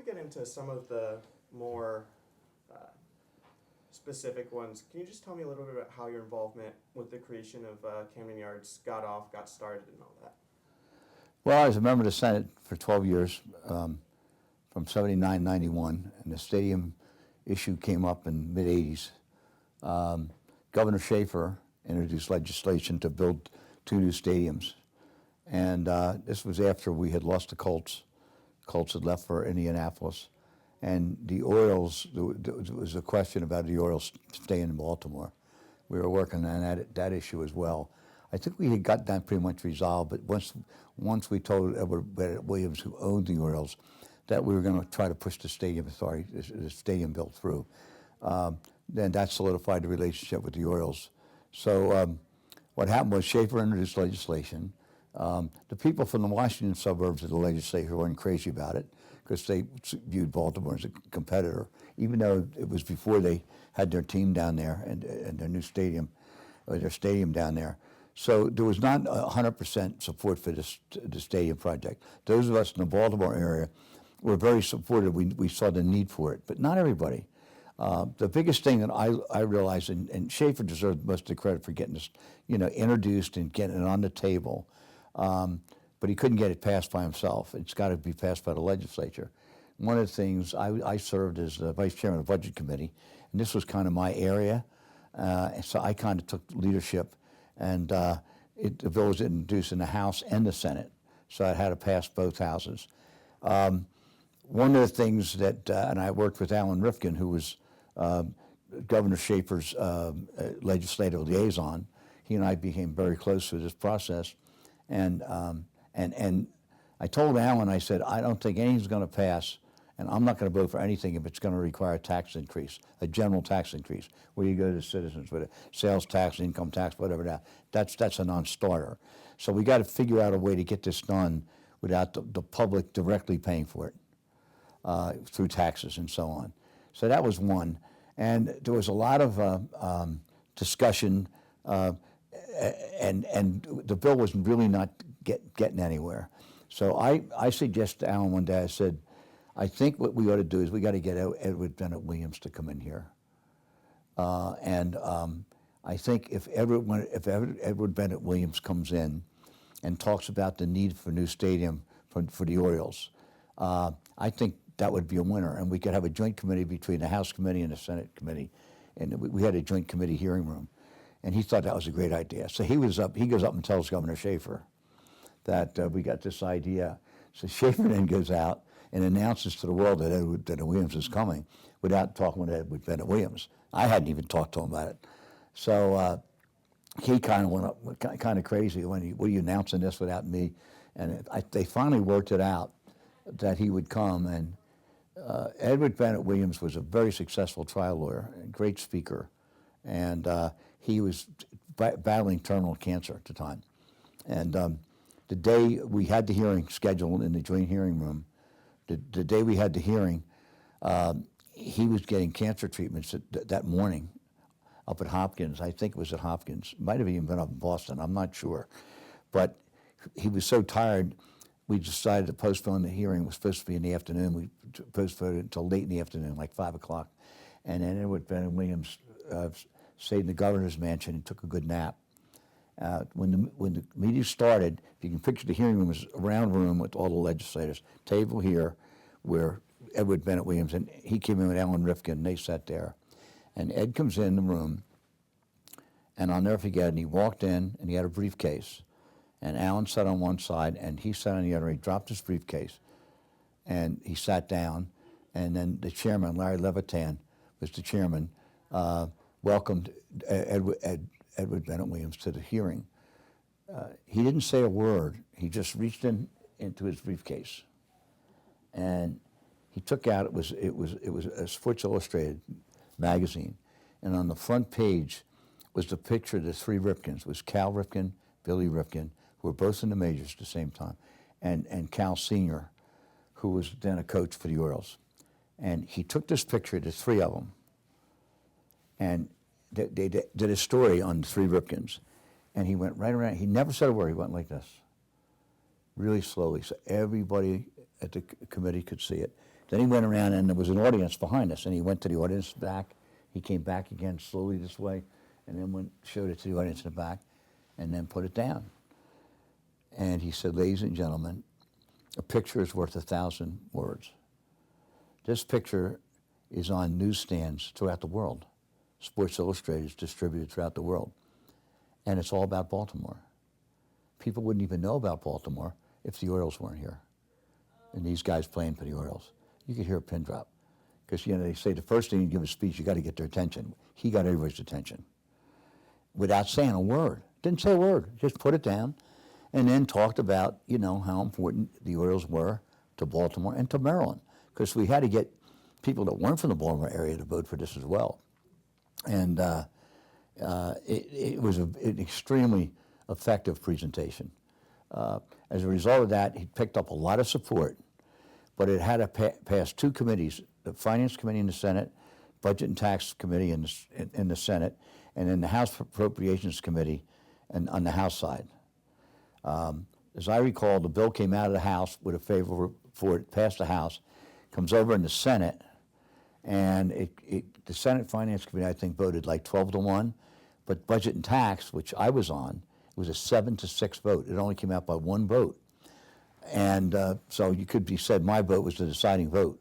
get into some of the more specific ones, can you just tell me a little bit about how your involvement with the creation of Camden Yards got started and all that? Well, I was a member of the Senate for 12 years, from 79 91, and the stadium issue came up in mid-80s. Governor Schaefer introduced legislation to build 2 new stadiums. And this was after we had lost the Colts. Colts had left for Indianapolis. And the Orioles, there was a question about the Orioles staying in Baltimore. We were working on that issue as well. I think we had got that pretty much resolved, but once we told Edward Williams, who owned the Orioles, that we were going to try to push the stadium authority, the stadium bill through, then that solidified the relationship with the Orioles. So what happened was Schaefer introduced legislation. The people from the Washington suburbs of the legislature weren't crazy about it because they viewed Baltimore as a competitor, even though it was before they had their team down there and their new stadium, or their stadium down there. So there was not 100% support for the stadium project. Those of us in the Baltimore area were very supportive. We saw the need for it, but not everybody. The biggest thing that I realized, and Schaefer deserves most of the credit for getting this, introduced and getting it on the table, but he couldn't get it passed by himself. It's got to be passed by the legislature. One of the things, I served as the vice chairman of the budget committee, and this was kind of my area, so I kind of took leadership, and the bill was introduced in the House and the Senate, so I had to pass both houses. One of the things that, and I worked with Alan Rifkin, who was Governor Schaefer's legislative liaison. He and I became very close through this process. And I told Alan, I said, I don't think anything's going to pass, and I'm not going to vote for anything if it's going to require a tax increase, a general tax increase, where you go to citizens with a sales tax, income tax, whatever that. That's a non-starter. So we got to figure out a way to get this done without the public directly paying for it through taxes and so on. So that was one. And there was a lot of discussion, and the bill was really not getting anywhere. So I suggested to Alan one day, I said, I think what we ought to do is we got to get Edward Bennett Williams to come in here. I think if Edward Bennett Williams comes in and talks about the need for a new stadium for the Orioles, I think that would be a winner. And we could have a joint committee between the House committee and the Senate committee. And we had a joint committee hearing room. And he thought that was a great idea. So he goes up and tells Governor Schaefer that we got this idea. So Schaefer then goes out and announces to the world that Edward Bennett Williams is coming without talking with Edward Bennett Williams. I hadn't even talked to him about it. So he kind of went up kind of crazy when what are you announcing this without me? And they finally worked it out that he would come. And Edward Bennett Williams was a very successful trial lawyer, a great speaker. And he was battling terminal cancer at the time. And the day we had the hearing scheduled in the joint hearing room, the day we had the hearing, he was getting cancer treatments that morning up at Hopkins. I think it was at Hopkins. Might have even been up in Boston. I'm not sure. But he was so tired, we decided to postpone the hearing. It was supposed to be in the afternoon. We postponed it until late in the afternoon, like 5 o'clock. And then Edward Bennett Williams stayed in the governor's mansion and took a good nap. When the meeting started, if you can picture the hearing room, was a round room with all the legislators, table here where Edward Bennett Williams, and he came in with Alan Rifkin, and they sat there. And Ed comes in the room, and I'll never forget, and he walked in, and he had a briefcase. And Alan sat on one side, and he sat on the other. He dropped his briefcase, and he sat down. And then the chairman, Larry Levitan, was the chairman, welcomed Edward Bennett Williams to the hearing. He didn't say a word. He just reached into his briefcase, and he took out, it was a Sports Illustrated magazine, and on the front page was the picture of the 3 Ripkins. It was Cal Ripken, Billy Ripken, who were both in the majors at the same time, and Cal Sr., who was then a coach for the Orioles. And he took this picture, the 3 of them, and they did a story on the 3 Ripkins, and he went right around. He never said a word. He went like this, really slowly, so everybody at the committee could see it. Then he went around and there was an audience behind us, and he went to the audience back. He came back again slowly this way, and then showed it to the audience in the back, and then put it down. And he said, ladies and gentlemen, a picture is worth 1,000 words. This picture is on newsstands throughout the world. Sports Illustrated is distributed throughout the world. And it's all about Baltimore. People wouldn't even know about Baltimore if the Orioles weren't here. And these guys playing for the Orioles. You could hear a pin drop. Because, they say the first thing you give a speech, you got to get their attention. He got everybody's attention. Without saying a word. Didn't say a word. Just put it down. And then talked about, how important the Orioles were to Baltimore and to Maryland. Because we had to get people that weren't from the Baltimore area to vote for this as well. And it was an extremely effective presentation. As a result of that, he picked up a lot of support, but it had to pass two committees, the Finance Committee in the Senate, Budget and Tax Committee in the Senate, and then the House Appropriations Committee on the House side. As I recall, the bill came out of the House with a favor for it, passed the House, comes over in the Senate, and the Senate Finance Committee, I think, voted like 12-1, but Budget and Tax, which I was on, it was a 7-6 vote. It only came out by one vote. And so you could be said my vote was the deciding vote.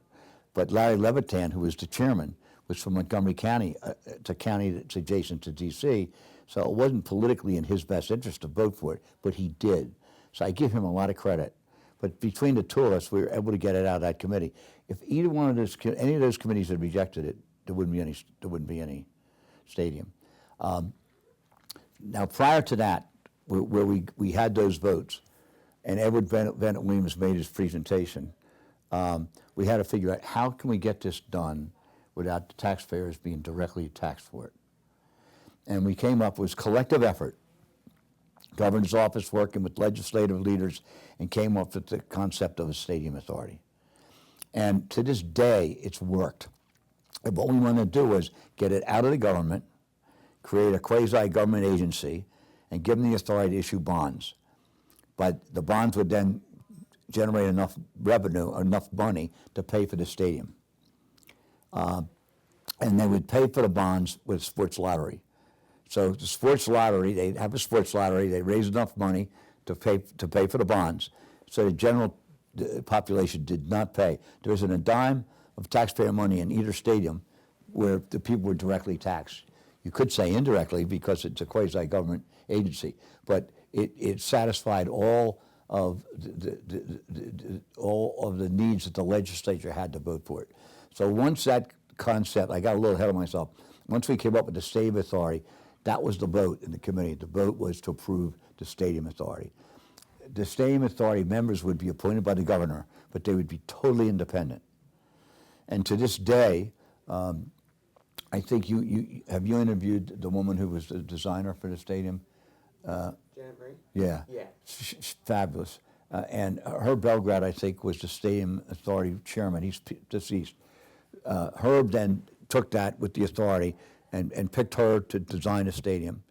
But Larry Levitan, who was the chairman, was from Montgomery County, it's a county that's adjacent to D.C., so it wasn't politically in his best interest to vote for it, but he did. So I give him a lot of credit. But between the two of us, we were able to get it out of that committee. If either one of those, any of those committees had rejected it, there wouldn't be any stadium. Now, prior to that, where we had those votes, and Edward Bennett Williams made his presentation, we had to figure out how can we get this done without the taxpayers being directly taxed for it. And we came up with collective effort, governor's office working with legislative leaders, and came up with the concept of a stadium authority. And to this day, it's worked. And what we want to do is get it out of the government, create a quasi-government agency, and give them the authority to issue bonds. But the bonds would then generate enough revenue, enough money to pay for the stadium. And they would pay for the bonds with sports lottery. So the sports lottery, they'd have a sports lottery, they'd raise enough money to pay for the bonds. So the general population did not pay. There isn't a dime of taxpayer money in either stadium where the people were directly taxed. You could say indirectly because it's a quasi-government agency, but it satisfied all of the needs that the legislature had to vote for it. So once that concept, I got a little ahead of myself, once we came up with the stadium authority, that was the vote in the committee. The vote was to approve the stadium authority. The stadium authority members would be appointed by the governor, but they would be totally independent. And to this day, I think you interviewed the woman who was the designer for the stadium? Janet Marie? Yeah. Yeah. She's fabulous. And Herb Belgrad, I think, was the stadium authority chairman. He's deceased. Herb then took that with the authority and picked her to design a stadium.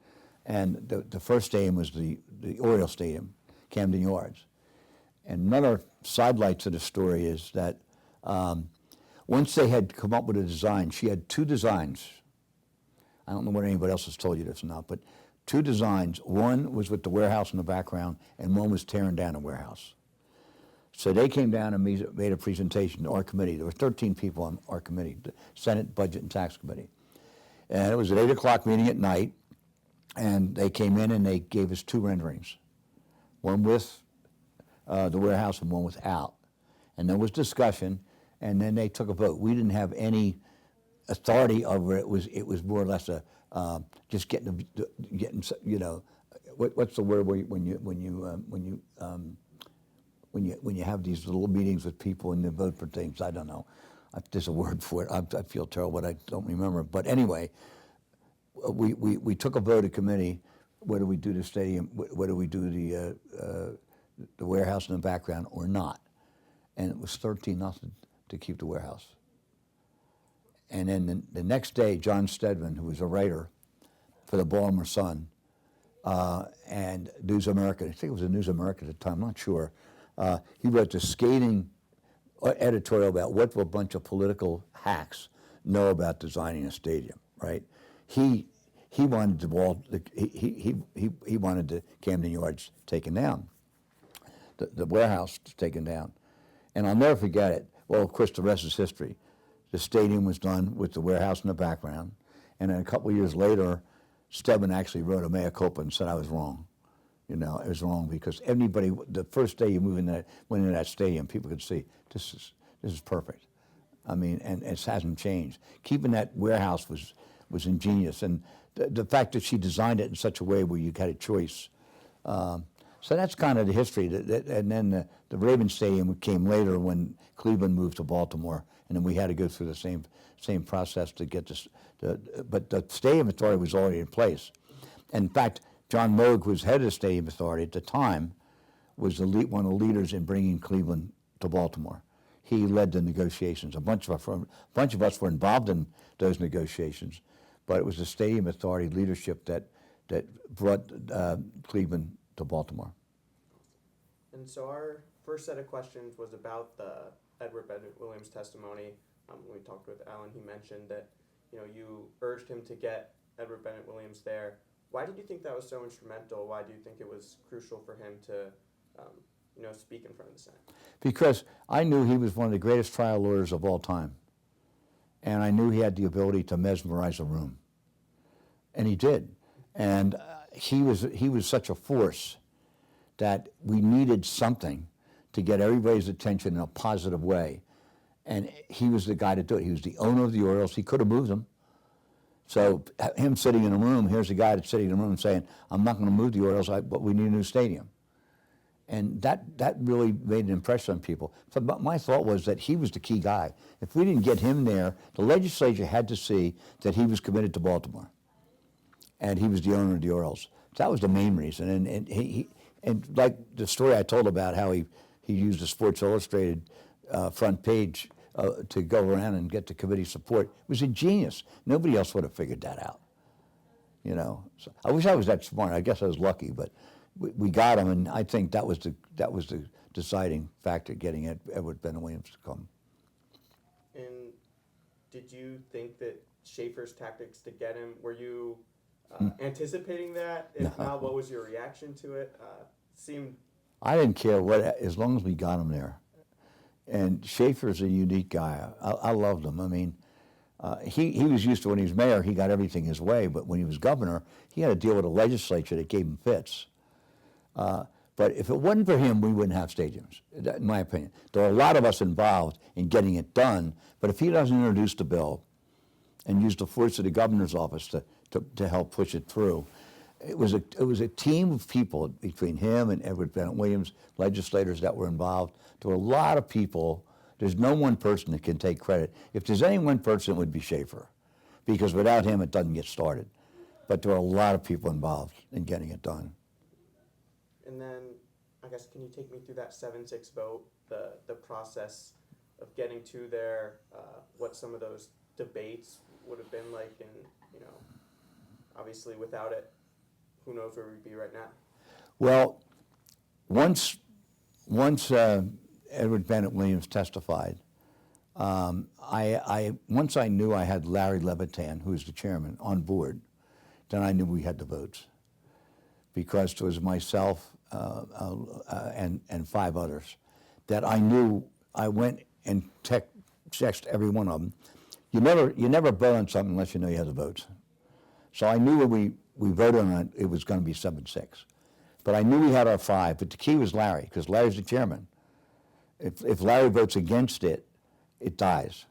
And the first stadium was the Oriole Stadium, Camden Yards. And another sidelight to the story is that once they had come up with a design, she had two designs. I don't know whether anybody else has told you this or not, but two designs. One was with the warehouse in the background, and one was tearing down a warehouse. So they came down and made a presentation to our committee. There were 13 people on our committee, the Senate Budget and Tax Committee. And it was an 8 o'clock meeting at night, and they came in and they gave us two renderings, one with the warehouse and one without. And there was discussion, and then they took a vote. We didn't have any authority over it. It was more or less a just getting what's the word when you have these little meetings with people and they vote for things. I don't know. There's a word for it. I feel terrible, but I don't remember. But anyway, we took a vote at committee. Whether we do the stadium, whether we do the warehouse in the background or not, and it was 13-0 to keep the warehouse. And then the next day, John Stedman, who was a writer for the Baltimore Sun and News America, I think it was the News America at the time, I'm not sure, he wrote the scathing editorial about what will a bunch of political hacks know about designing a stadium, right? He wanted the wall. He wanted the Camden Yards taken down, the warehouse taken down, and I'll never forget it. Well, of course, the rest is history. The stadium was done with the warehouse in the background, and then a couple of years later, Stebbins actually wrote a mea culpa and said I was wrong. You know, it was wrong because anybody, the first day you went into that stadium, people could see this is perfect. I mean, and it hasn't changed. Keeping that warehouse was ingenious, and the fact that she designed it in such a way where you had a choice. So that's kind of the history. And then the Ravens Stadium came later when Cleveland moved to Baltimore, and then we had to go through the same process to get this. But the Stadium Authority was already in place. In fact, John Moog, who was head of the Stadium Authority at the time, was one of the leaders in bringing Cleveland to Baltimore. He led the negotiations. A bunch of us were involved in those negotiations, but it was the Stadium Authority leadership that brought Cleveland to Baltimore. And so our first set of questions was about the Edward Bennett Williams testimony. When we talked with Alan, he mentioned that you urged him to get Edward Bennett Williams there. Why did you think that was so instrumental? Why do you think it was crucial for him to speak in front of the Senate? Because I knew he was one of the greatest trial lawyers of all time. And I knew he had the ability to mesmerize a room. And he did. And he was such a force that we needed something to get everybody's attention in a positive way. And he was the guy to do it. He was the owner of the Orioles. He could have moved them. So him sitting in a room, here's a guy that's sitting in a room and saying, I'm not going to move the Orioles, but we need a new stadium. And that really made an impression on people. So my thought was that he was the key guy. If we didn't get him there, the legislature had to see that he was committed to Baltimore. And he was the owner of the Orioles. So that was the main reason. And like the story I told about how he used the Sports Illustrated front page to go around and get the committee support, it was ingenious. Nobody else would have figured that out. So I wish I was that smart. I guess I was lucky, but we got him, and I think that was the deciding factor, getting Edward Bennett Williams to come. And did you think that Schaefer's tactics to get him, were you anticipating that? If not, what was your reaction to it? I didn't care as long as we got him there. And Schaefer's a unique guy. I loved him. I mean, he was used to, when he was mayor, he got everything his way, but when he was governor, he had to deal with a legislature that gave him fits. But if it wasn't for him, we wouldn't have stadiums, in my opinion. There are a lot of us involved in getting it done, but if he doesn't introduce the bill and use the force of the governor's office to help push it through, it was a team of people between him and Edward Bennett Williams, legislators that were involved. There were a lot of people. There's no one person that can take credit. If there's any one person, it would be Schaefer, because without him, it doesn't get started. But there are a lot of people involved in getting it done. And then, I guess, can you take me through that 7-6 vote, the process of getting to there, what some of those debates would have been like, and, obviously without it, who knows where we'd be right now? Well, once Edward Bennett Williams testified, once I knew I had Larry Levitan, who was the chairman, on board, then I knew we had the votes, because it was myself and 5 others that I knew. I went and checked every one of them. You never vote on something unless you know you have the votes. So I knew when we voted on it was going to be 7-6. But I knew we had our 5, but the key was Larry, because Larry's the chairman. If Larry votes against it, it dies.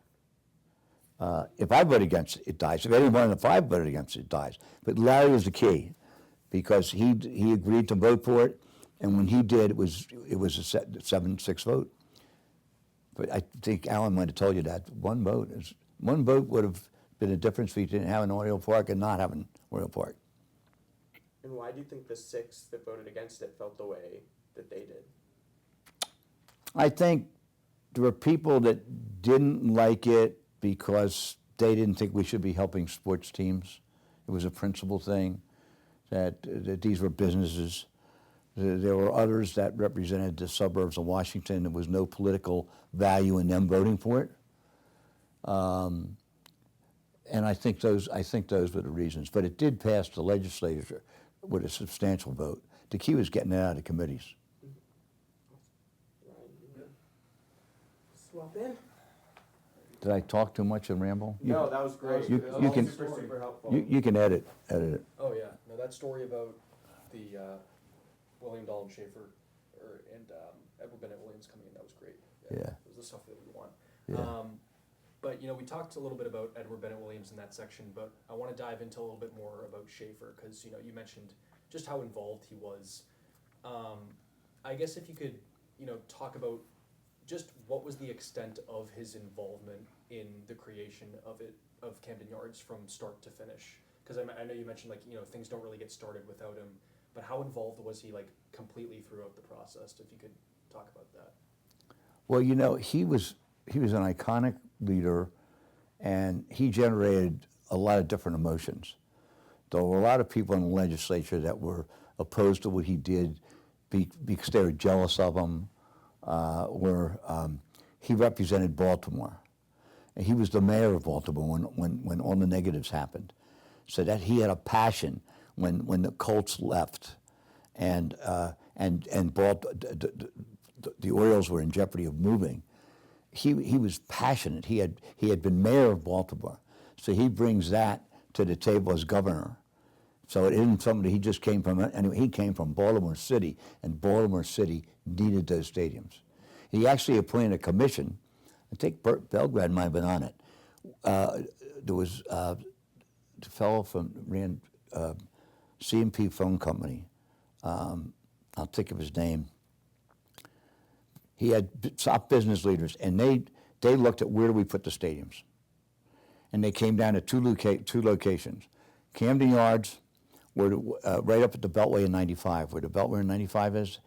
If I vote against it, it dies. If any one of the 5 voted against it, it dies. But Larry was the key, because he agreed to vote for it, and when he did, it was a 7-6 vote. But I think Alan might have told you that one vote would have been the difference between having an Oriole Park and not having Oriole Park. And why do you think the 6 that voted against it felt the way that they did? I think there were people that didn't like it because they didn't think we should be helping sports teams. It was a principle thing, that these were businesses. There were others that represented the suburbs of Washington. There was no political value in them voting for it. And I think those were the reasons. But it did pass the legislature with a substantial vote. The key was getting it out of committees. Swap in? Did I talk too much and ramble? No, that was great. You- That you was can- super helpful. You can edit it. Oh yeah, no, that story about the William Dalton Schaefer and Edward Bennett Williams coming in, that was great. Yeah. It was the stuff that we want. Yeah. But you know, we talked a little bit about Edward Bennett Williams in that section, but I want to dive into a little bit more about Schaefer because you know you mentioned just how involved he was. I guess if you could, you know, talk about just what was the extent of his involvement in the creation of Camden Yards from start to finish? Because I know you mentioned like you know things don't really get started without him, but how involved was he like completely throughout the process? If you could talk about that. Well, you know, he was an iconic leader, and he generated a lot of different emotions. There were a lot of people in the legislature that were opposed to what he did because they were jealous of him. He represented Baltimore, and he was the mayor of Baltimore when all the negatives happened. So that he had a passion when the Colts left, and the Orioles were in jeopardy of moving. He was passionate. He had been mayor of Baltimore, so he brings that to the table as governor. So it isn't somebody he just came from. Anyway, he came from Baltimore City, and Baltimore City needed those stadiums. He actually appointed a commission. I think Burt Belgrad might have been on it. There was the fellow ran C&P phone company. I'll think of his name. He had top business leaders, and they looked at where do we put the stadiums, and they came down to two locations: Camden Yards, right up at the Beltway in 95, where the Beltway in 95 is.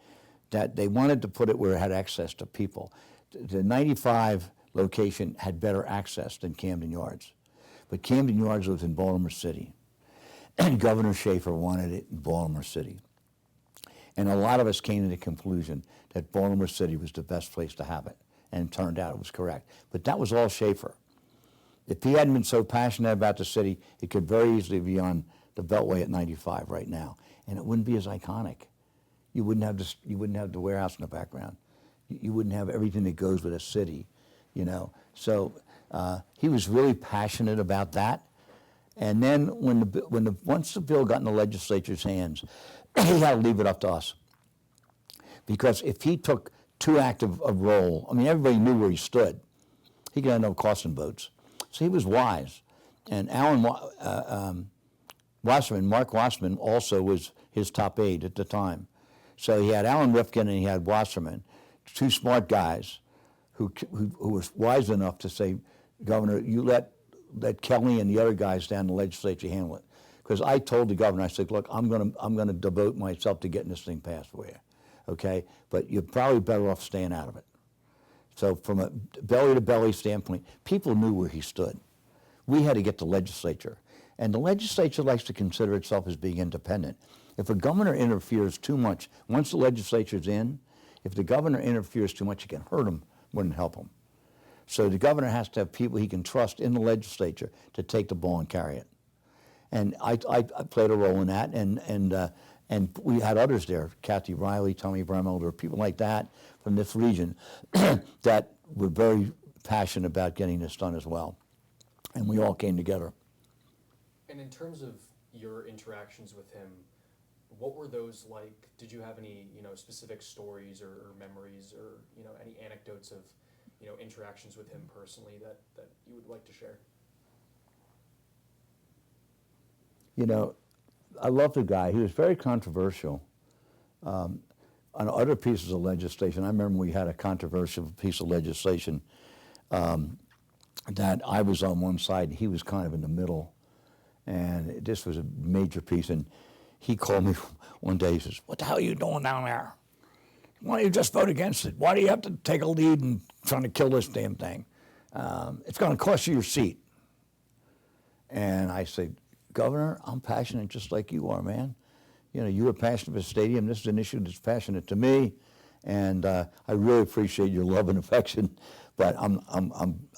That they wanted to put it where it had access to people. The 95 location had better access than Camden Yards, but Camden Yards was in Baltimore City, and Governor Schaefer wanted it in Baltimore City. And a lot of us came to the conclusion that Baltimore City was the best place to have it, and it turned out it was correct. But that was all Schaefer. If he hadn't been so passionate about the city, it could very easily be on the Beltway at 95 right now, and it wouldn't be as iconic. You wouldn't have the warehouse in the background. You wouldn't have everything that goes with a city, you know. So he was really passionate about that. And then once the bill got in the legislature's hands, he had to leave it up to us. Because if he took too active a role, I mean, everybody knew where he stood. He could end up costing votes. So he was wise. And Mark Wasserman also was his top aide at the time. So he had Alan Rifkin and he had Wasserman, two smart guys who were wise enough to say, Governor, you let Kelly and the other guys down in the legislature handle it. Because I told the governor, I said, look, I'm gonna devote myself to getting this thing passed for you, okay? But you're probably better off staying out of it. So from a belly-to-belly standpoint, people knew where he stood. We had to get the legislature. And the legislature likes to consider itself as being independent. If a governor interferes too much, once the legislature's in, if the governor interferes too much, it can hurt him more than help him. So the governor has to have people he can trust in the legislature to take the ball and carry it. And I played a role in that, and we had others there, Kathy Riley, Tommy Bremmel, there were people like that from this region that were very passionate about getting this done as well. And we all came together. And in terms of your interactions with him, what were those like? Did you have any, you know, specific stories or memories or, you know, any anecdotes of, you know, interactions with him personally that you would like to share? You know, I love the guy. He was very controversial. On other pieces of legislation, I remember we had a controversial piece of legislation that I was on one side and he was kind of in the middle. And this was a major piece. And he called me one day, he says, what the hell are you doing down there? Why don't you just vote against it? Why do you have to take a lead in trying to kill this damn thing? It's going to cost you your seat. And I said, Governor, I'm passionate just like you are, man. you were passionate for the stadium. This is an issue that's passionate to me, and I really appreciate your love and affection, but I'm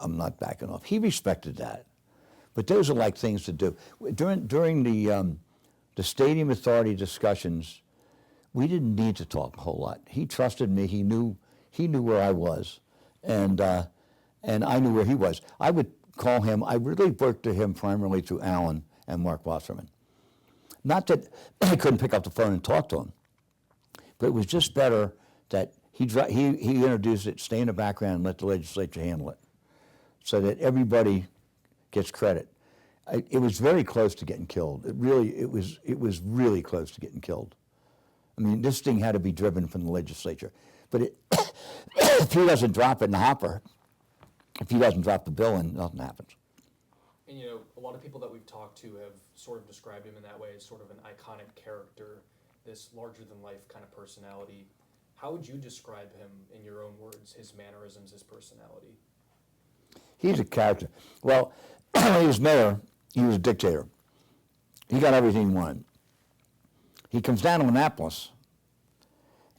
not backing off. He respected that, but those are like things to do. During the stadium authority discussions, we didn't need to talk a whole lot. He trusted me. He knew where I was, and I knew where he was. I would call him. I really worked to him primarily through Alan and Mark Wasserman. Not that I couldn't pick up the phone and talk to him, but it was just better that he introduced it, stay in the background, and let the legislature handle it, so that everybody gets credit. It was very close to getting killed. It was really close to getting killed. I mean, this thing had to be driven from the legislature. But if he doesn't drop it in the hopper, if he doesn't drop the bill in, nothing happens. And a lot of people that we've talked to have sort of described him in that way as sort of an iconic character, this larger-than-life kind of personality. How would you describe him in your own words, his mannerisms, his personality? He's a character. Well, when he was mayor, he was a dictator. He got everything he wanted. He comes down to Annapolis,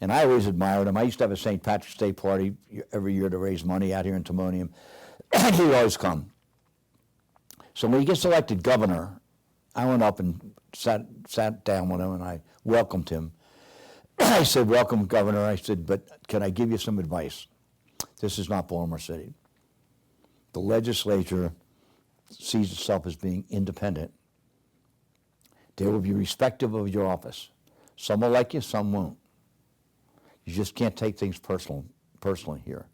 and I always admired him. I used to have a St. Patrick's Day party every year to raise money out here in Timonium, and he would always come. So when he gets elected governor, I went up and sat down with him, and I welcomed him. I said, "Welcome, Governor." I said, "But can I give you some advice? This is not Baltimore City. The legislature sees itself as being independent. They will be respectful of your office. Some will like you, some won't. You just can't take things personally here."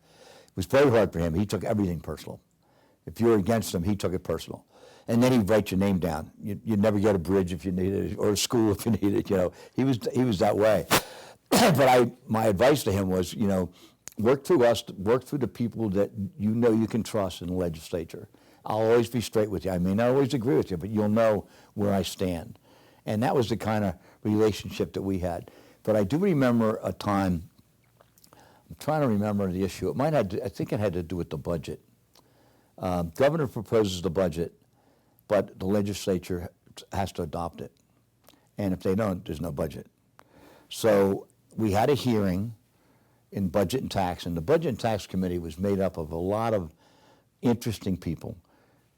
It was very hard for him. He took everything personal. If you were against him, he took it personal. And then he'd write your name down. You'd never get a bridge if you needed it, or a school if you needed it. He was that way. But my advice to him was, work through us, work through the people that you can trust in the legislature. I'll always be straight with you. I may not always agree with you, but you'll know where I stand. And that was the kind of relationship that we had. But I do remember a time, I'm trying to remember the issue. I think it had to do with the budget. Governor proposes the budget, but the legislature has to adopt it. And if they don't, there's no budget. So we had a hearing in Budget and Tax, and the Budget and Tax Committee was made up of a lot of interesting people.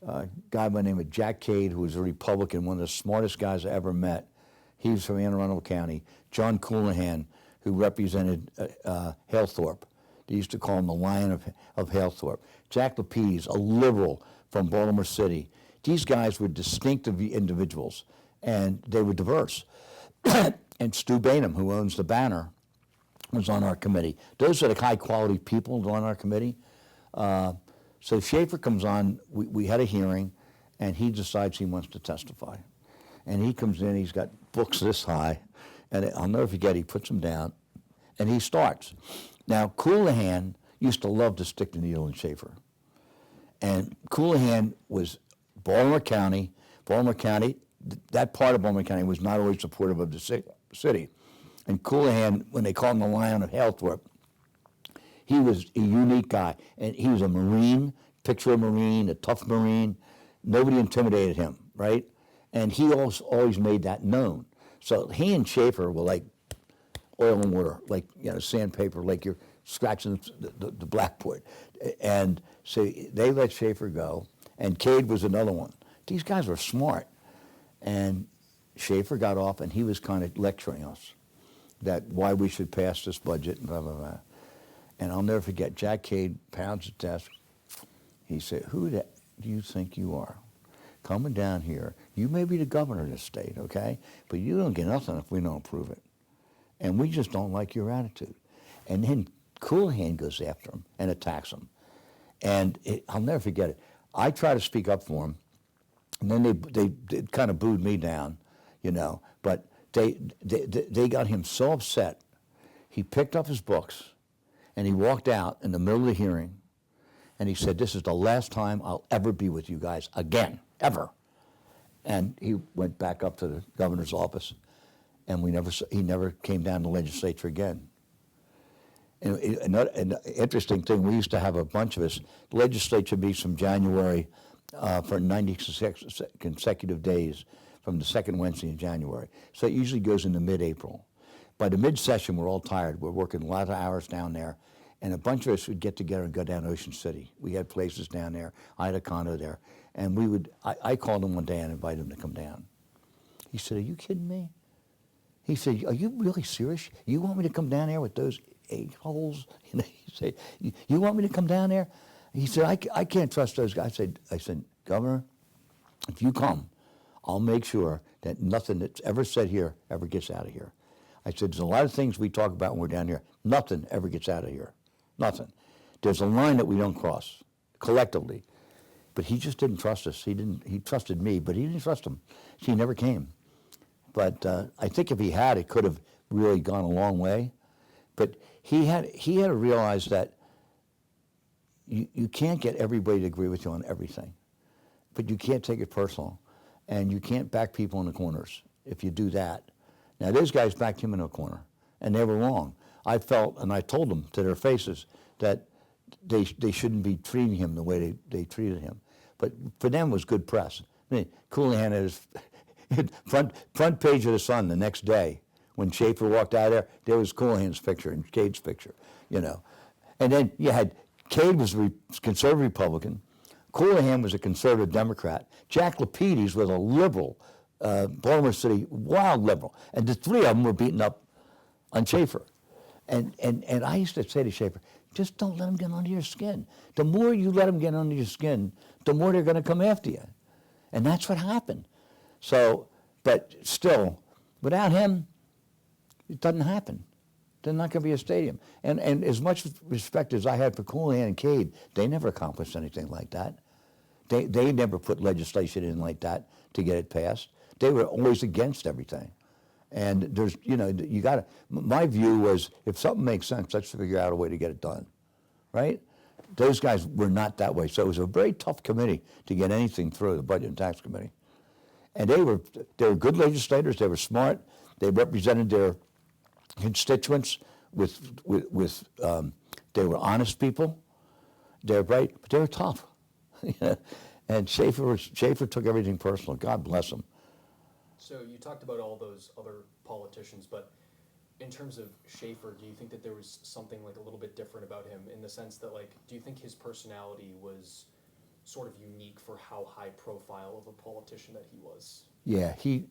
A guy by the name of Jack Cade, who was a Republican, one of the smartest guys I ever met. He was from Anne Arundel County. John Coulahan, who represented Halethorpe. They used to call him the Lion of Halethorpe. Jack Lapidus, a liberal from Baltimore City. These guys were distinctive individuals, and they were diverse. And Stu Bainham, who owns the Banner, was on our committee. Those are the high-quality people on our committee. So Schaefer comes on, we had a hearing, and he decides he wants to testify. And he comes in, he's got books this high, and I'll never forget, he puts them down, and he starts. Now, Coulahan used to love to stick the needle in Schaefer. And Coulahan was Baltimore County, that part of Baltimore County was not always supportive of the city. And Coulahan, when they called him the Lion of Halethorpe, he was a unique guy. And he was a Marine, picture a Marine, a tough Marine. Nobody intimidated him, right? And he always made that known. So he and Schaefer were like oil and water, like sandpaper, like you're scratching the blackboard. And so they let Schaefer go, and Cade was another one. These guys were smart. And Schaefer got off, and he was kind of lecturing us that why we should pass this budget and blah, blah, blah. And I'll never forget, Jack Cade pounds the desk. He said, "Who do you think you are? Coming down here, you may be the governor of this state, okay? But you don't get nothing if we don't approve it. And we just don't like your attitude." And then Coulahan goes after him and attacks him. And I'll never forget it. I try to speak up for him, and then they kind of booed me down, But they got him so upset, he picked up his books, and he walked out in the middle of the hearing, and he said, "This is the last time I'll ever be with you guys again, ever." And he went back up to the governor's office, and he never came down to the legislature again. And an interesting thing, we used to have a bunch of us. The legislature meets from January for 96 consecutive days, from the second Wednesday in January. So it usually goes into mid-April. By the mid-session, we're all tired. We're working a lot of hours down there. And a bunch of us would get together and go down to Ocean City. We had places down there. I had a condo there. And I called him one day and invited him to come down. He said, "Are you kidding me?" He said, "Are you really serious? You want me to come down there with those a-holes?" He said, "You want me to come down there?" He said, I can't trust those guys. I said, "Governor, if you come, I'll make sure that nothing that's ever said here ever gets out of here." I said, "There's a lot of things we talk about when we're down here. Nothing ever gets out of here. Nothing. There's a line that we don't cross, collectively." But he just didn't trust us. He trusted me, but he didn't trust him. He never came. But I think if he had, it could have really gone a long way. But he had to realize that you can't get everybody to agree with you on everything. But you can't take it personal. And you can't back people in the corners if you do that. Now, those guys backed him in a corner, and they were wrong. I felt, and I told them to their faces, that they shouldn't be treating him the way they treated him. But for them, it was good press. I mean, Coulihan had his front page of the Sun the next day. When Schaefer walked out there was Coulihan's picture and Cade's picture, you know. And then you had, Cade was a conservative Republican. Coulihan was a conservative Democrat. Jack Lapidus was a liberal, Baltimore City, wild liberal. And the three of them were beating up on Schaefer. And I used to say to Schaefer, just don't let them get under your skin. The more you let them get under your skin, the more they're going to come after you. And that's what happened. So, but still, without him, it doesn't happen. There's not going to be a stadium. And as much respect as I had for Coulihan and Cade, they never accomplished anything like that. They never put legislation in like that to get it passed. They were always against everything. And there's, you got to, my view was, if something makes sense, let's figure out a way to get it done, right? Those guys were not that way. So it was a very tough committee to get anything through, the Budget and Tax Committee. And they were good legislators. They were smart. They represented their constituents they were honest people. They were bright, but they were tough. And Schaefer took everything personal. God bless him. So you talked about all those other politicians, but in terms of Schaefer, do you think that there was something like a little bit different about him, in the sense that, like, do you think his personality was sort of unique for how high profile of a politician that he was? Yeah, he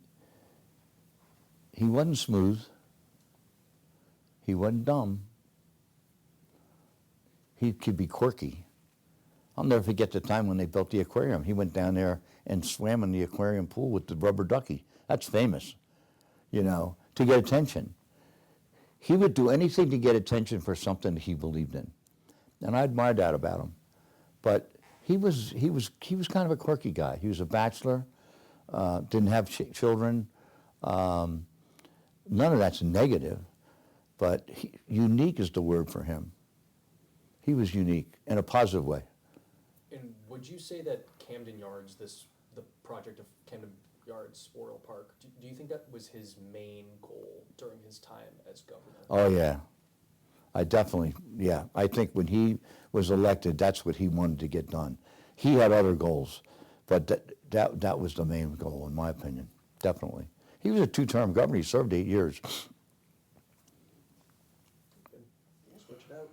wasn't smooth. He wasn't dumb. He could be quirky. I'll never forget the time when they built the aquarium. He went down there and swam in the aquarium pool with the rubber ducky. That's famous, to get attention. He would do anything to get attention for something that he believed in. And I admired that about him. But he was kind of a quirky guy. He was a bachelor, didn't have children. None of that's negative, but unique is the word for him. He was unique in a positive way. And would you say that Camden Yards, the project of Camden Yards Oriole Park, do you think that was his main goal during his time as governor? Oh, yeah. I think when he was elected, that's what he wanted to get done. He had other goals, but that was the main goal, in my opinion, definitely. He was a two-term governor. He served 8 years. Switch it out.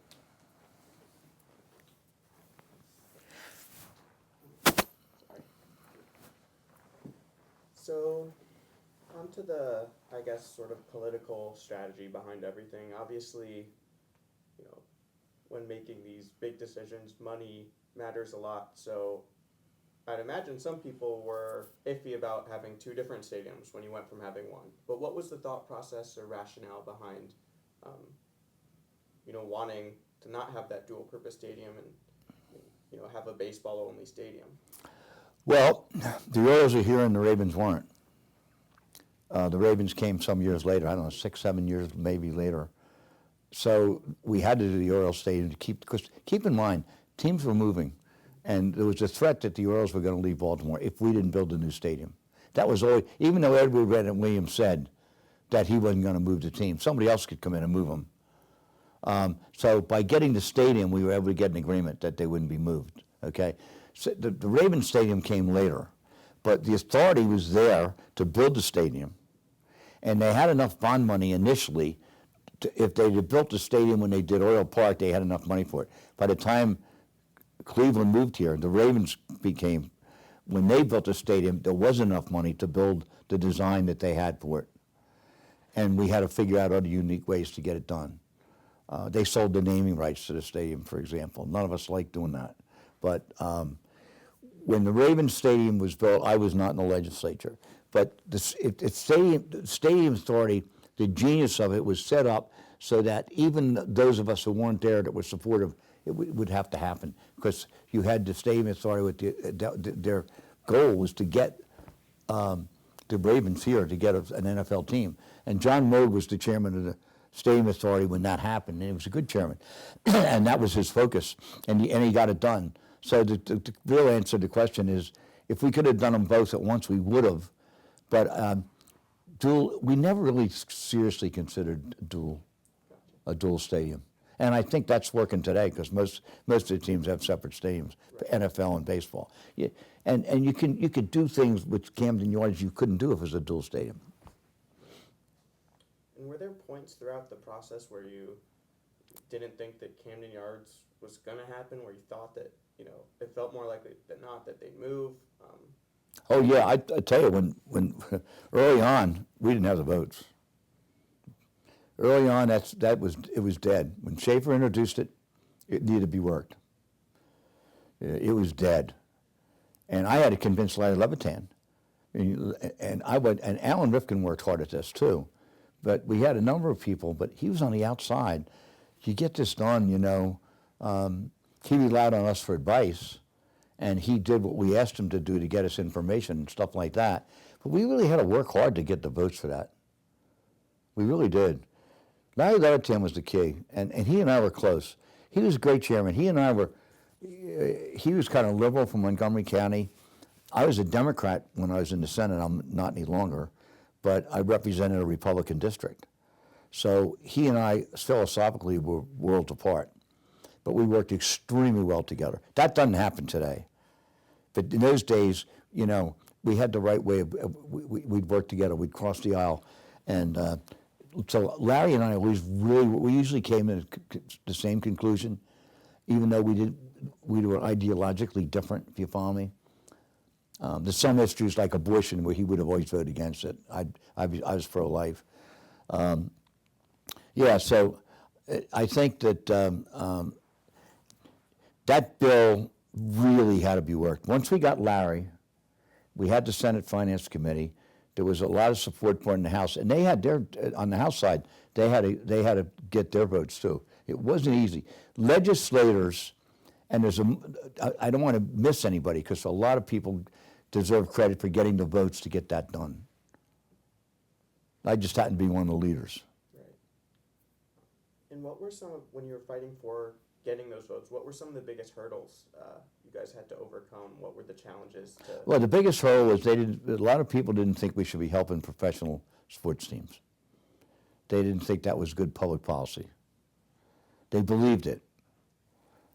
Sorry. So, onto the, I guess, sort of political strategy behind everything. Obviously, when making these big decisions, money matters a lot. So, I'd imagine some people were iffy about having two different stadiums when you went from having one. But what was the thought process or rationale behind, wanting to not have that dual-purpose stadium and, have a baseball-only stadium? Well, the Orioles are here and the Ravens weren't. The Ravens came some years later, I don't know, 6, 7 years maybe later. So we had to do the Orioles stadium to because keep in mind, teams were moving. And there was a threat that the Orioles were going to leave Baltimore if we didn't build a new stadium. That was always, even though Edward Bennett Williams said that he wasn't going to move the team, somebody else could come in and move them. So by getting the stadium, we were able to get an agreement that they wouldn't be moved, okay? So the Ravens stadium came later, But the authority was there to build the stadium, and they had enough bond money initially. If they had built the stadium when they did Oriole Park, they had enough money for it. By the time Cleveland moved here, the Ravens became, when they built the stadium, there wasn't enough money to build the design that they had for it. And we had to figure out other unique ways to get it done. They sold the naming rights to the stadium, for example. None of us liked doing that. But when the Ravens stadium was built, I was not in the legislature. But the stadium authority, the genius of it was set up so that even those of us who weren't there that were supportive, it would have to happen, because you had the stadium authority with their goal was to get the Ravens here, to get an NFL team. And John Mode was the chairman of the stadium authority when that happened, and he was a good chairman. And that was his focus, and he got it done. So the real answer to the question is, if we could have done them both at once, we would have. But we never really seriously considered a dual stadium. And I think that's working today, because most of the teams have separate stadiums, right. NFL and baseball. Yeah, and you could do things with Camden Yards you couldn't do if it was a dual stadium. And were there points throughout the process where you didn't think that Camden Yards was going to happen, where you thought that, it felt more likely than not that they'd move? Oh yeah, I tell you, when early on, we didn't have the votes. Early on, it was dead. When Schaefer introduced it, it needed to be worked. It was dead, and I had to convince Larry Levitan, and Alan Rifkin worked hard at this too, but we had a number of people, but he was on the outside. You get this done, he relied on us for advice, and he did what we asked him to do to get us information and stuff like that. But we really had to work hard to get the votes for that. We really did. Larry Levitan was the key, and he and I were close. He was a great chairman. He was kind of liberal from Montgomery County. I was a Democrat when I was in the Senate. I'm not any longer, but I represented a Republican district. So he and I philosophically were worlds apart, but we worked extremely well together. That doesn't happen today. But in those days, we had the right way of, we'd work together, we'd cross the aisle, and so Larry and I we usually came to the same conclusion, even though we were ideologically different, if you follow me. There's some issues like abortion where he would have always voted against it. I was pro-life. So I think that that bill really had to be worked. Once we got Larry, we had the Senate Finance Committee. There was a lot of support for it in the House, and they had on the House side, they had to get their votes too. It wasn't easy. Legislators, and I don't want to miss anybody, because a lot of people deserve credit for getting the votes to get that done. I just happened to be one of the leaders. Right. And what were when you were fighting for getting those votes, what were some of the biggest hurdles you guys had to overcome? What were the challenges? Well, the biggest hurdle was a lot of people didn't think we should be helping professional sports teams. They didn't think that was good public policy. They believed it.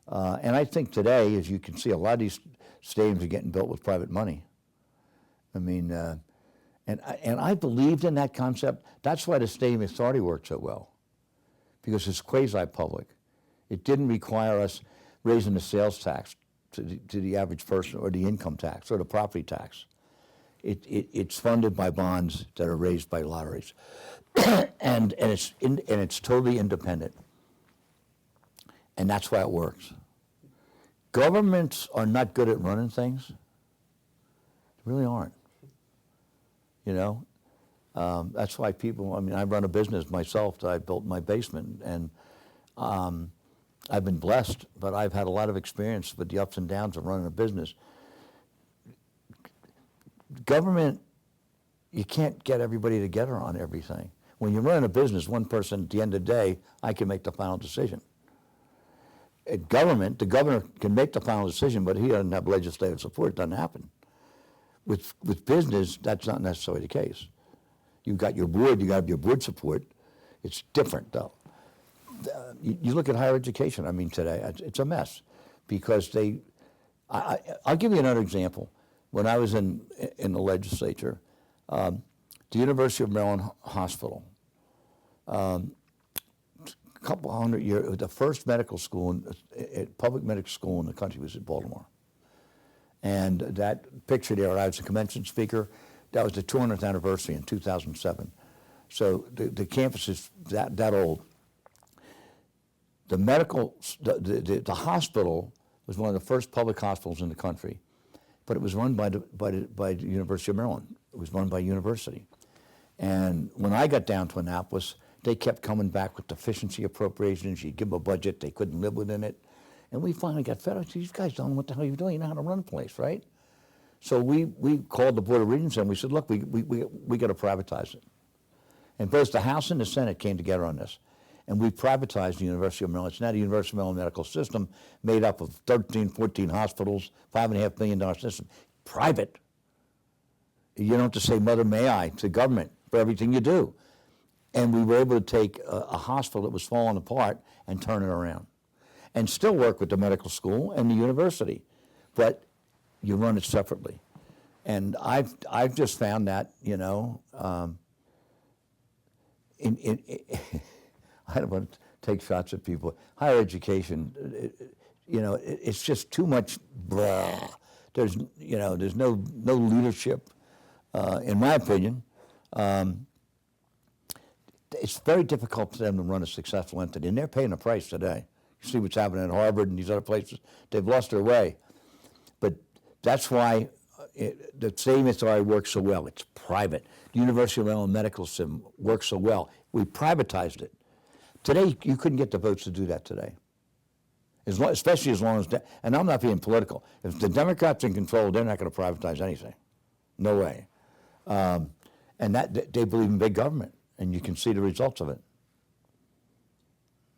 And I think today, as you can see, a lot of these stadiums are getting built with private money. I mean, and I believed in that concept. That's why the Stadium Authority worked so well, because it's quasi-public. It didn't require us raising the sales tax to the average person, or the income tax, or the property tax. It's funded by bonds that are raised by lotteries, and it's totally independent. And that's why it works. Governments are not good at running things. They really aren't. That's why people. I mean, I run a business myself that I built in my basement, and I've been blessed, but I've had a lot of experience with the ups and downs of running a business. Government, you can't get everybody together on everything. When you run a business, one person, at the end of the day, I can make the final decision. At government, the governor can make the final decision, but he doesn't have legislative support. It doesn't happen. With business, that's not necessarily the case. You've got your board, you got your board support. It's different, though. You look at higher education, I mean, today, it's a mess, because I'll give you another example. when I was in the legislature, the University of Maryland Hospital, a couple hundred years, it was the first medical school, public medical school in the country was in Baltimore. And that picture there, I was a convention speaker, that was the 200th anniversary in 2007. So the campus is that old. The hospital was one of the first public hospitals in the country, but it was run by the University of Maryland. It was run by a university. And when I got down to Annapolis, they kept coming back with deficiency appropriations. You'd give them a budget, they couldn't live within it. And we finally got fed up. These guys don't know what the hell you're doing. You know how to run a place, right? So we called the Board of Regents and we said, look, we got to privatize it. And both the House and the Senate came together on this. And we privatized the University of Maryland. It's now the University of Maryland Medical System, made up of 13, 14 hospitals, $5.5 billion system. Private. You don't have to say, Mother, may I, to government for everything you do. And we were able to take a hospital that was falling apart and turn it around. And still work with the medical school and the university. But you run it separately. And I've just found that, you know, I don't want to take shots at people. Higher education, it's just too much blah. There's no leadership, in my opinion. It's very difficult for them to run a successful entity, and they're paying the price today. You see what's happening at Harvard and these other places. They've lost their way. But that's why the same authority works so well. It's private. The University of Maryland Medical System works so well. We privatized it. Today, you couldn't get the votes to do that today. Especially as long as, and I'm not being political, if the Democrats are in control, they're not going to privatize anything. No way. And that they believe in big government, and you can see the results of it.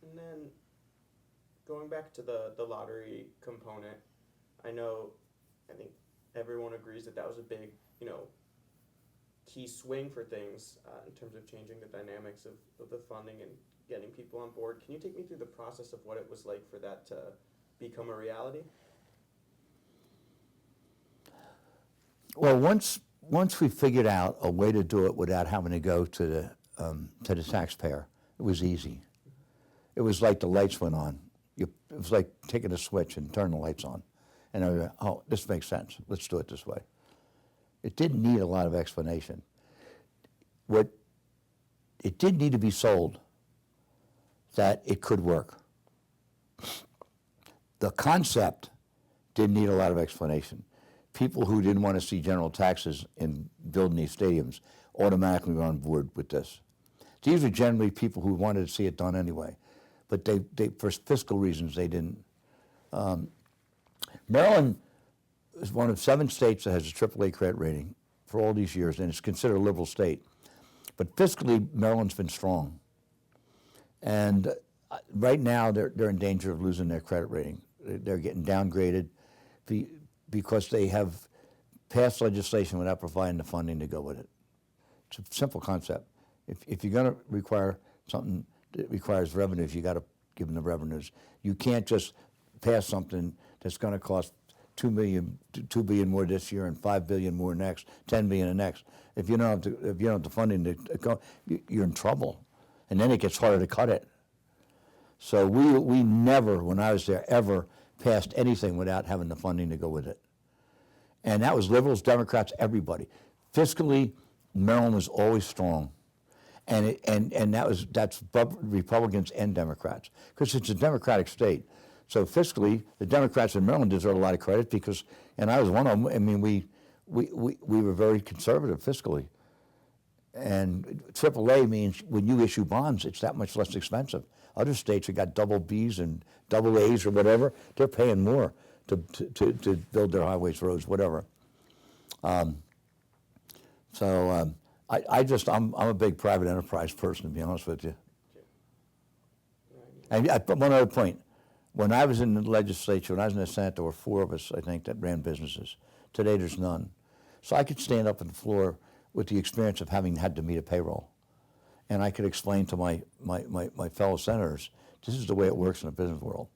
And then going back to the lottery component, I think everyone agrees that was a big, key swing for things in terms of changing the dynamics of the funding and getting people on board. Can you take me through the process of what it was like for that to become a reality? Well, once we figured out a way to do it without having to go to the taxpayer, it was easy. It was like the lights went on. It was like taking a switch and turning the lights on. And I was like, oh, this makes sense. Let's do it this way. It didn't need a lot of explanation. It did need to be sold that it could work. The concept didn't need a lot of explanation. People who didn't want to see general taxes in building these stadiums automatically were on board with this. These are generally people who wanted to see it done anyway, but they for fiscal reasons, they didn't. Maryland is one of 7 states that has a AAA credit rating for all these years, and it's considered a liberal state. But fiscally, Maryland's been strong. And right now, they're in danger of losing their credit rating. They're getting downgraded because they have passed legislation without providing the funding to go with it. It's a simple concept. If you're going to require something that requires revenues, you got to give them the revenues. You can't just pass something that's going to cost $2 billion more this year and $5 billion more next, $10 billion the next. If you don't have the funding to go, you're in trouble, and then it gets harder to cut it. So we never, when I was there, ever passed anything without having the funding to go with it. And that was liberals, Democrats, everybody. Fiscally, Maryland was always strong. And that's Republicans and Democrats, because it's a Democratic state. So fiscally, the Democrats in Maryland deserve a lot of credit because, and I was one of them. I mean, we were very conservative fiscally. And AAA means when you issue bonds, it's that much less expensive. Other states that got double Bs and double As or whatever, they're paying more to build their highways, roads, whatever. I'm a big private enterprise person, to be honest with you. And I put one other point. When I was in the legislature, when I was in the Senate, there were 4 of us, I think, that ran businesses. Today, there's none. So I could stand up on the floor with the experience of having had to meet a payroll. And I could explain to my fellow senators, this is the way it works in the business world.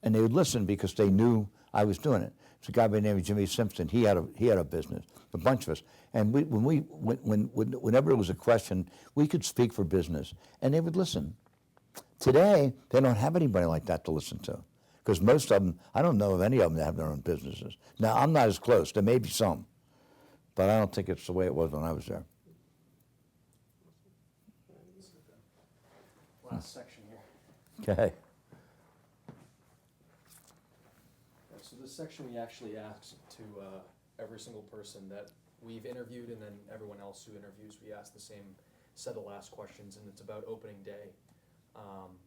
and they would listen because they knew I was doing it. It's a guy by the name of Jimmy Simpson. He had a business, a bunch of us, and whenever it was a question, we could speak for business, and they would listen. Today, they don't have anybody like that to listen to, because most of them, I don't know of any of them that have their own businesses. Now, I'm not as close. There may be some, but I don't think it's the way it was when I was there. Last section here. Okay. So this section we actually asked to every single person that we've interviewed, and then everyone else who interviews, we ask the same set of last questions, and it's about opening day,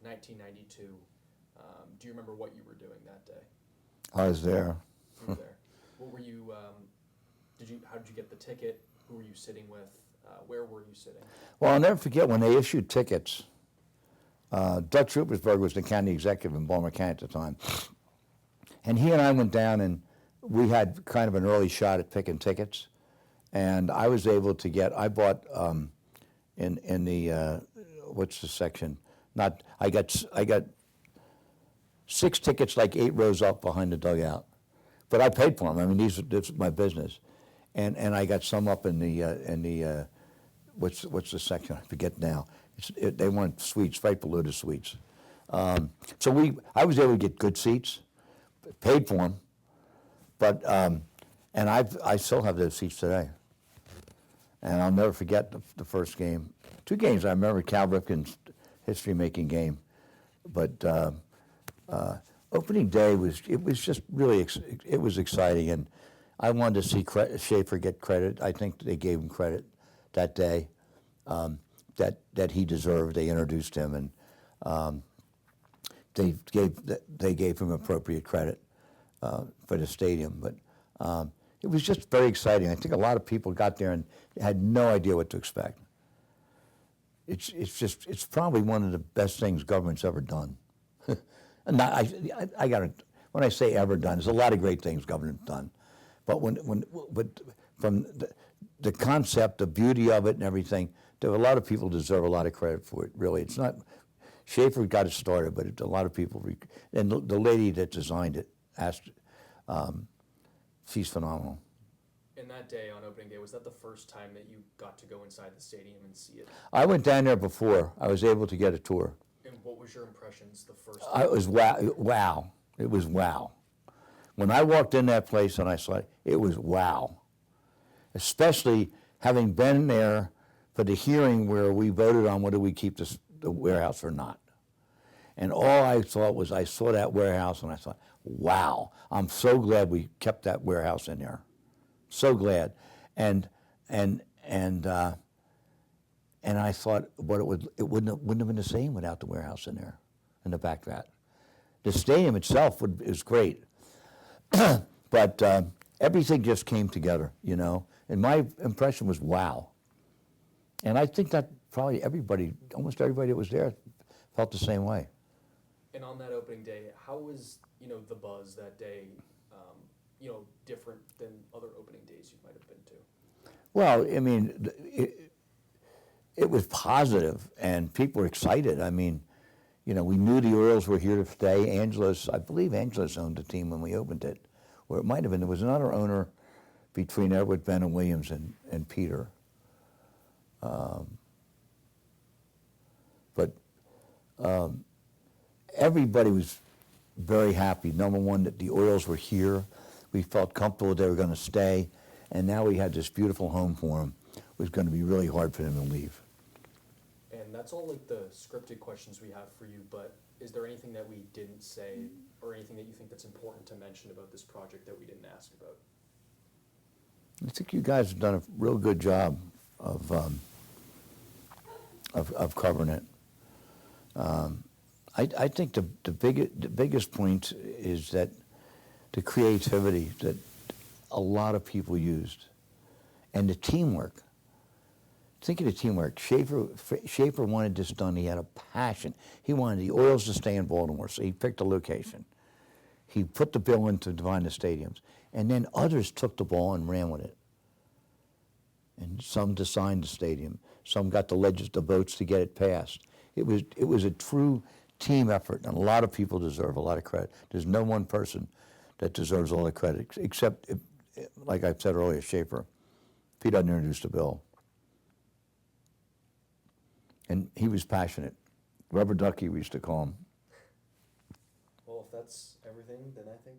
1992. Do you remember what you were doing that day? I was there. You were there. What were you? How did you get the ticket? Who were you sitting with? Where were you sitting? Well, I'll never forget when they issued tickets. Dutch Ruppersberg was the county executive in Baltimore County at the time. And he and I went down, and we had kind of an early shot at picking tickets. And I was able to get, I bought in the, what's the section? I got 6 tickets, like 8 rows up behind the dugout. But I paid for them. I mean, this is my business. And I got some up in the what's the section? I forget now. They want suites, right below the suites. So I was able to get good seats, paid for them, but and I still have those seats today. And I'll never forget the first game. 2 games I remember, Cal Ripken's history-making game, but opening day was just really it was exciting, and I wanted to see Schaefer get credit. I think they gave him credit that day. That he deserved. They introduced him, and they gave him appropriate credit for the stadium. But it was just very exciting. I think a lot of people got there and had no idea what to expect. It's probably one of the best things government's ever done. And when I say ever done, there's a lot of great things government's done, but from the concept, the beauty of it, and everything. There were a lot of people deserve a lot of credit for it, really. It's not, Schaefer got it started, but a lot of people, and the lady that designed it, she's phenomenal. And that day on opening day, was that the first time that you got to go inside the stadium and see it? I went down there before. I was able to get a tour. And what was your impressions the first time? It was wow. It was wow. When I walked in that place and I saw it, it was wow. Especially having been there for the hearing where we voted on whether we keep the warehouse or not. And all I thought was, I saw that warehouse and I thought, wow, I'm so glad we kept that warehouse in there. So glad. And I thought, but it wouldn't have been the same without the warehouse in there, in the back of that. The stadium itself is great, but everything just came together, you know. And my impression was wow. And I think that probably almost everybody that was there felt the same way. And on that opening day, how was, the buzz that day, different than other opening days you might have been to? Well, I mean, it was positive, and people were excited. I mean, we knew the Orioles were here to stay. I believe Angelos owned the team when we opened it, or it might have been. There was another owner between Edward Bennett Williams and Peter. But everybody was very happy. Number one, that the Orioles were here. We felt comfortable they were going to stay, and now we had this beautiful home for them. It was going to be really hard for them to leave. And that's all like the scripted questions we have for you, but is there anything that we didn't say or anything that you think that's important to mention about this project that we didn't ask about? I think you guys have done a real good job of covering it. I think the biggest point is that the creativity that a lot of people used, and the teamwork. Think of the teamwork. Schaefer wanted this done. He had a passion. He wanted the Orioles to stay in Baltimore, so he picked a location. He put the bill in to divide the stadiums, and then others took the ball and ran with it. And some designed the stadium. Some got the votes to get it passed. It was a true team effort, and a lot of people deserve a lot of credit. There's no one person that deserves all the credit, except, like I said earlier, Schaefer. If he doesn't introduce the bill. And he was passionate. Rubber ducky, we used to call him. Well, if that's everything, then I think